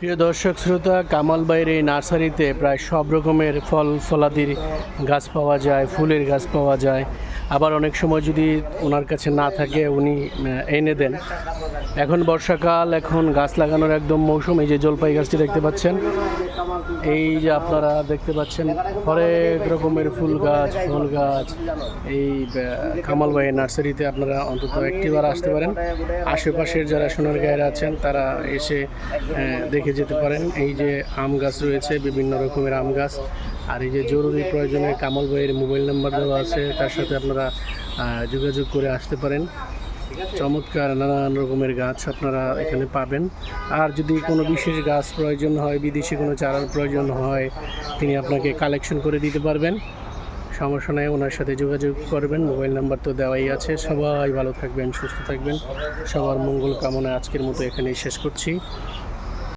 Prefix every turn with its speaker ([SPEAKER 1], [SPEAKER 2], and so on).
[SPEAKER 1] প্রিয় দর্শক শ্রোতা, কামাল ভাইয়ের এই নার্সারিতে প্রায় সব রকমের ফল ফলাদির গাছ পাওয়া যায়, ফুলের গাছ পাওয়া যায়। আবার অনেক সময় যদি ওনার কাছে না থাকে উনি এনে দেন। এখন বর্ষাকাল, এখন গাছ লাগানোর একদম মৌসুম। এই যে জলপাই গাছটি দেখতে পাচ্ছেন, এই যে আপনারা দেখতে পাচ্ছেন হরেক রকমের ফুল গাছ, ফল গাছ। এই কামাল ভাইয়ের নার্সারিতে আপনারা অন্তত একটিবার আসতে পারেন। আশেপাশের যারা সোনারগাঁয়ের আছেন তারা এসে দেখে যেতে পারেন। এই যে আম গাছ রয়েছে, বিভিন্ন রকমের আম গাছ। আর এই যে জরুরি প্রয়োজনে কামাল ভাইয়ের মোবাইল নাম্বার দেওয়া আছে, তার সাথে আপনারা যোগাযোগ করে আসতে পারেন। চমৎকার নানান রকমের গাছ আপনারা এখানে পাবেন। আর যদি কোনো বিশেষ গাছ প্রয়োজন হয়, বিদেশি কোনো চারার প্রয়োজন হয়, তিনি আপনাকে কালেকশন করে দিতে পারবেন। সমস্যা নেই, ওনার সাথে যোগাযোগ করবেন। মোবাইল নাম্বার তো দেওয়াই আছে। সবাই ভালো থাকবেন, সুস্থ থাকবেন। সবার মঙ্গল কামনায় আজকের মতো এখানেই শেষ করছি।